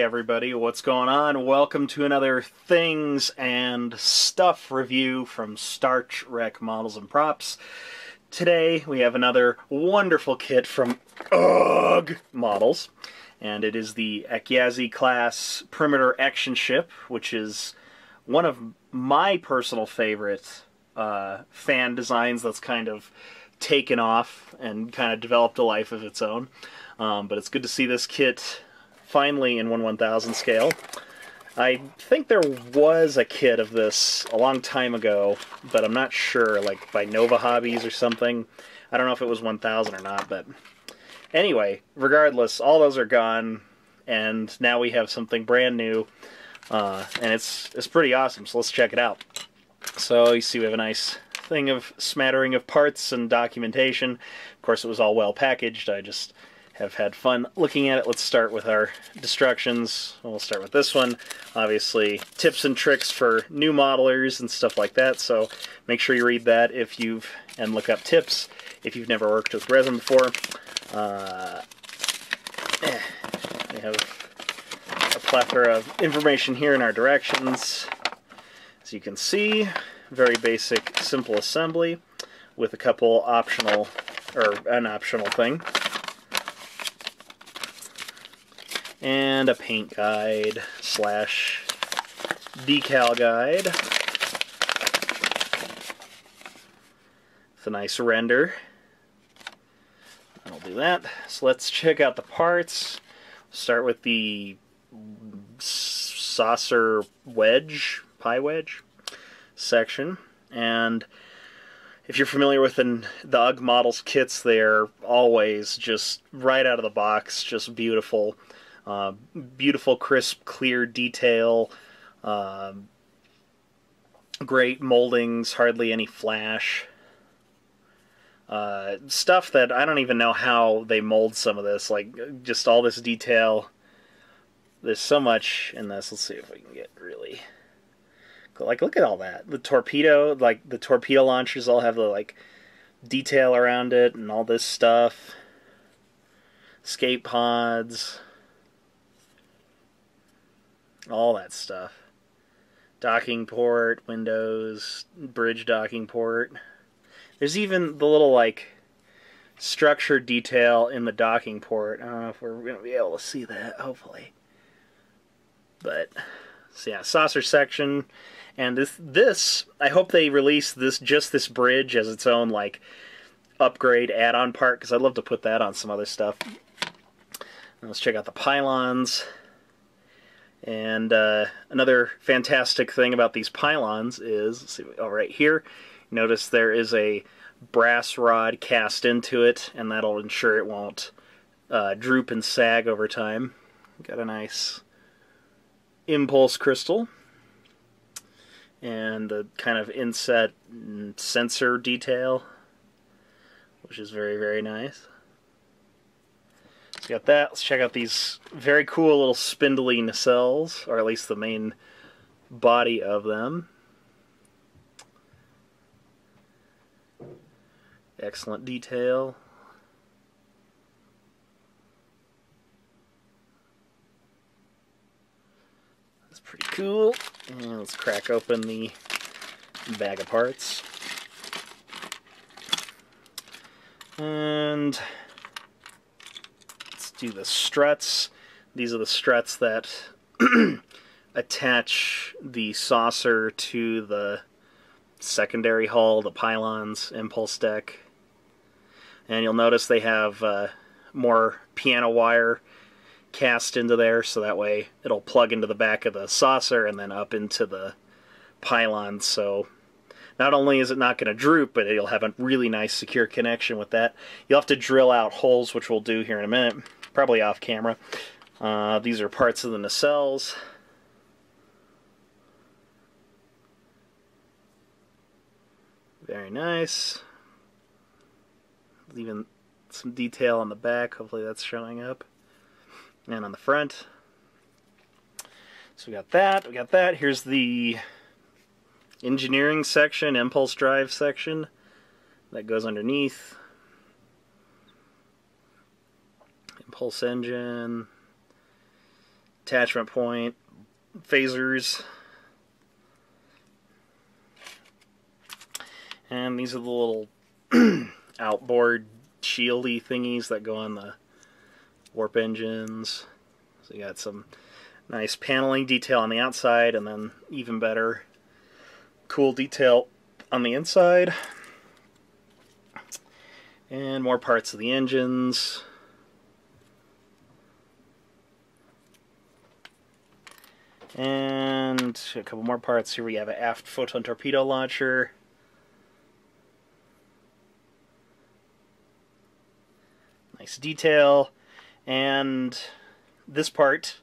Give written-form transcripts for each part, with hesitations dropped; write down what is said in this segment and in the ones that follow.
Hey everybody, what's going on? Welcome to another Things and Stuff review from Star Trek Models and Props. Today we have another wonderful kit from UGG Models, and it is the Ekyazi class Perimeter Action Ship, which is one of my personal favorite fan designs that's kind of taken off and kind of developed a life of its own. But it's good to see this kit finally in 1/1000 scale. I think there was a kit of this a long time ago, but I'm not sure, like by Nova Hobbies or something. I don't know if it was 1000 or not, but anyway, regardless, all those are gone, and now we have something brand new, and it's pretty awesome, so let's check it out. So you see we have a nice thing of smattering of parts and documentation. Of course, it was all well packaged. I just have had fun looking at it. Let's start with our destructions. We'll start with this one. Obviously, tips and tricks for new modelers and stuff like that, so make sure you read that and look up tips if you've never worked with resin before. We have a plethora of information here in our directions. As you can see, very basic, simple assembly with a couple optional, or an optional thing. And a paint guide slash decal guide. It's a nice render. I'll do that. So let's check out the parts. Start with the saucer wedge, pie wedge section. And if you're familiar with the UGG Models kits, they're always just right out of the box, just beautiful. Beautiful, crisp, clear detail, great moldings, hardly any flash. Stuff that I don't even know how they mold some of this, like just all this detail. There's so much in this. Let's see if we can get really... Like, look at all that. The torpedo, like the torpedo launchers all have the like detail around it and all this stuff. Escape pods. All that stuff. Docking port, windows, bridge docking port. There's even the little, like, structure detail in the docking port. I don't know if we're going to be able to see that, hopefully. But, so yeah, saucer section. And this, I hope they release just this bridge as its own, like, upgrade add-on part, because I'd love to put that on some other stuff. And let's check out the pylons. And another fantastic thing about these pylons is, let's see, right here, notice there is a brass rod cast into it, and that'll ensure it won't droop and sag over time. Got a nice impulse crystal, and the kind of inset sensor detail, which is very, very nice. So got that. Let's check out these very cool little spindly nacelles, or at least the main body of them. Excellent detail. That's pretty cool. And let's crack open the bag of parts. And do the struts. These are the struts that attach the saucer to the secondary hull, the pylons, impulse deck. And you'll notice they have more piano wire cast into there, so that way it'll plug into the back of the saucer and then up into the pylons. So not only is it not going to droop, but it'll have a really nice secure connection with that. You'll have to drill out holes, which we'll do here in a minute. Probably off camera. These are parts of the nacelles. Very nice. Even some detail on the back. Hopefully that's showing up. And on the front. So we got that. We got that. Here's the engineering section, impulse drive section. That goes underneath. Impulse engine, attachment point, phasers, and these are the little outboard shieldy thingies that go on the warp engines. So you got some nice paneling detail on the outside, and then even better cool detail on the inside. And more parts of the engines. And a couple more parts. Here we have an aft photon torpedo launcher. Nice detail. And this part,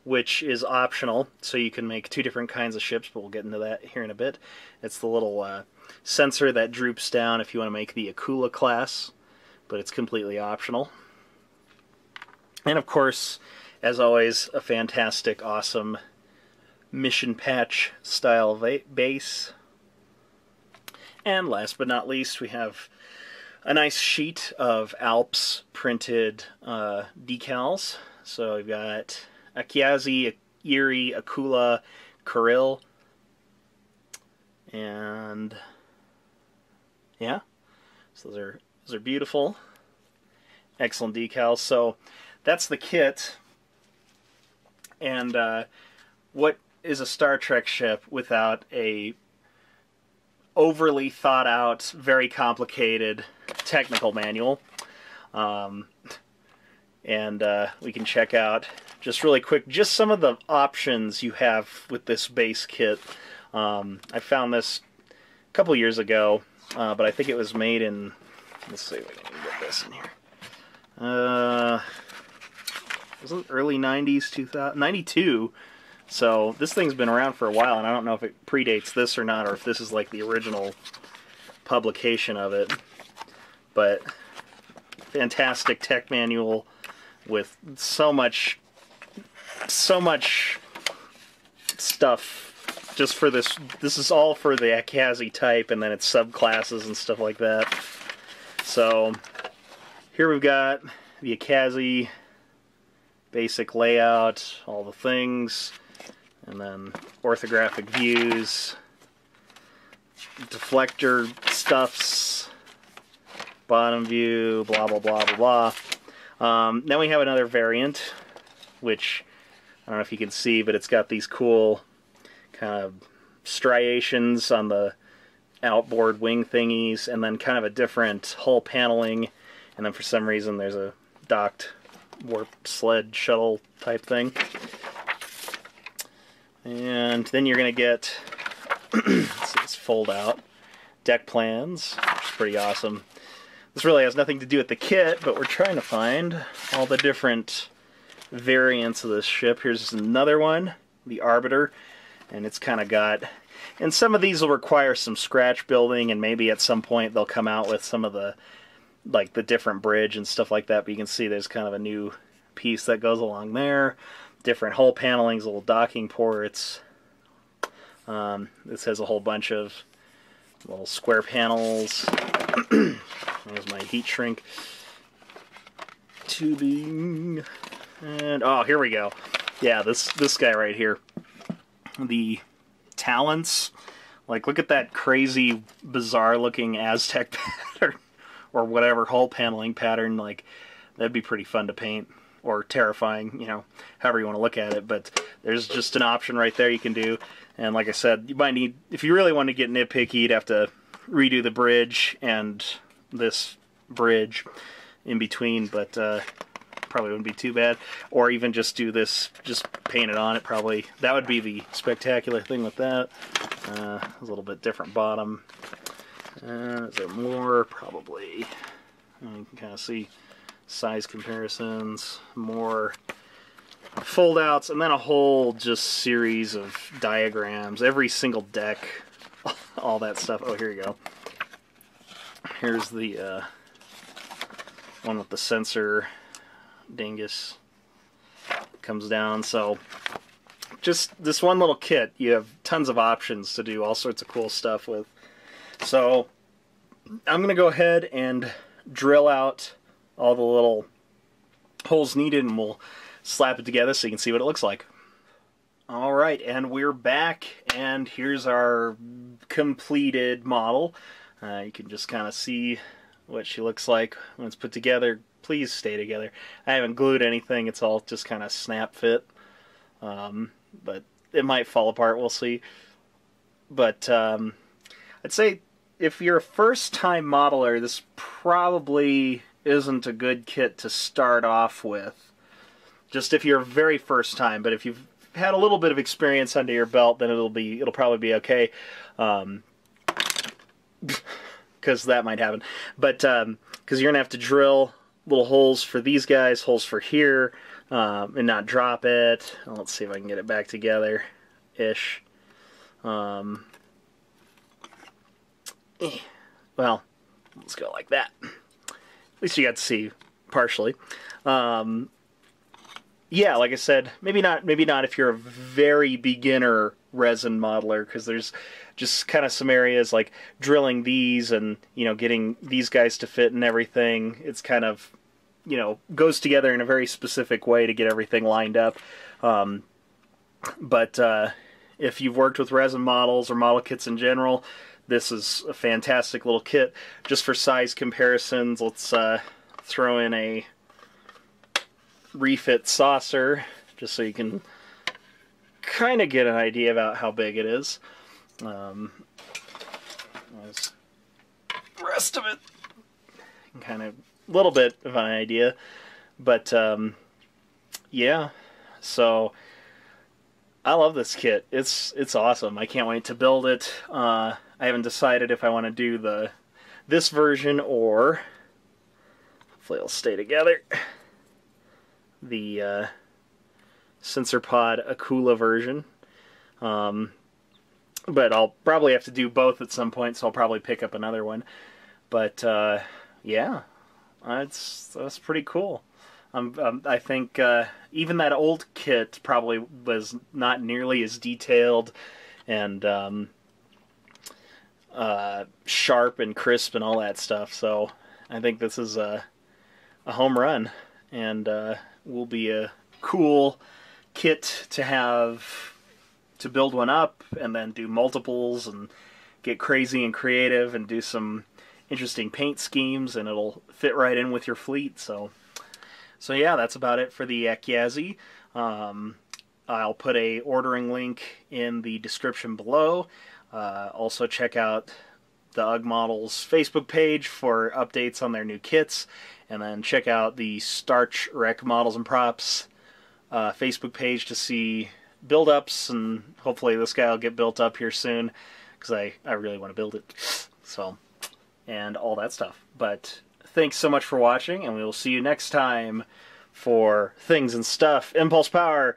which is optional, so you can make two different kinds of ships, but we'll get into that here in a bit. It's the little sensor that droops down if you want to make the Akula class, but it's completely optional. And of course, as always, a fantastic, awesome mission patch style base. And last but not least, we have a nice sheet of Alps printed decals. So we've got Akiazi, Yuri, Akula, Kirill, and yeah, so those are beautiful, excellent decals. So that's the kit. And what is a Star Trek ship without a overly thought out, very complicated technical manual? And we can check out just really quick just some of the options you have with this base kit. I found this a couple years ago, but I think it was made in, let's see if I can get this in here. Was it early 90s, 2000, 92? So this thing's been around for a while, and I don't know if it predates this or not, or if this is like the original publication of it. But fantastic tech manual with so much stuff just for this. This is all for the Akiazi type, and then its subclasses and stuff like that. So here we've got the Akiazi basic layout, all the things, and then orthographic views, deflector stuffs, bottom view, blah blah blah blah blah. Then we have another variant, which I don't know if you can see, but it's got these cool kind of striations on the outboard wing thingies, and then kind of a different hull paneling, and then for some reason there's a docked warp sled shuttle type thing. And then you're going to get this fold out deck plans, which is pretty awesome. This really has nothing to do with the kit, but we're trying to find all the different variants of this ship. Here's another one, the Arbiter, and it's kind of got, and some of these will require some scratch building, and maybe at some point they'll come out with some of the, like the different bridge and stuff like that, but you can see there's kind of a new piece that goes along there. Different hull panelings, little docking ports. This has a whole bunch of little square panels. There's my heat shrink tubing. And oh, here we go. Yeah, this guy right here. The Talents. Like, look at that crazy, bizarre looking Aztec pattern. Or whatever hull paneling pattern. Like, that'd be pretty fun to paint. Or terrifying, you know, however you want to look at it. But there's just an option right there you can do. And like I said, you might need, if you really want to get nitpicky, you'd have to redo the bridge and this bridge in between, but probably wouldn't be too bad. Or even just do this, just paint it on it, probably. That would be the spectacular thing with that. A little bit different bottom. Is there more? Probably. You can kind of see size comparisons, more fold-outs, and then a whole just series of diagrams, every single deck, all that stuff. Oh, here you go. Here's the one with the sensor dingus comes down. So just this one little kit, you have tons of options to do all sorts of cool stuff with. So I'm going to go ahead and drill out all the little holes needed, and we'll slap it together so you can see what it looks like. Alright, and we're back, and here's our completed model. You can just kind of see what she looks like when it's put together. Please stay together. I haven't glued anything, it's all just kind of snap fit. But it might fall apart, we'll see. But I'd say if you're a first-time modeler, this probably isn't a good kit to start off with. Just if you're very first time, but if you've had a little bit of experience under your belt, then it'll probably be okay. Because that might happen. But because you're gonna have to drill little holes for these guys, holes for here, and not drop it. Let's see if I can get it back together, ish. Well, let's go like that. At least you got to see partially. Yeah, like I said, maybe not if you're a very beginner resin modeler, because there's just kind of some areas like drilling these and, you know, getting these guys to fit and everything. It's kind of, you know, goes together in a very specific way to get everything lined up. But if you've worked with resin models or model kits in general, this is a fantastic little kit. Just for size comparisons, let's throw in a refit saucer, just so you can kind of get an idea about how big it is. The rest of it, kind of a little bit of an idea, but yeah. So I love this kit. It's awesome. I can't wait to build it. I haven't decided if I want to do this version or hopefully it'll stay together. The SensorPod Akula version. But I'll probably have to do both at some point, so I'll probably pick up another one. But yeah, that's pretty cool. I think even that old kit probably was not nearly as detailed and sharp and crisp and all that stuff. So I think this is a home run, and will be a cool kit to have to build one up and then do multiples and get crazy and creative and do some interesting paint schemes, and it'll fit right in with your fleet. So yeah, that's about it for the Ekyazi. I'll put a ordering link in the description below. Also check out the UGG Models Facebook page for updates on their new kits, and then check out the Starch Rec Models and Props Facebook page to see build-ups, and hopefully this guy will get built up here soon, because I really want to build it. So, and all that stuff. But thanks so much for watching, and we will see you next time for Things and Stuff. Impulse Power!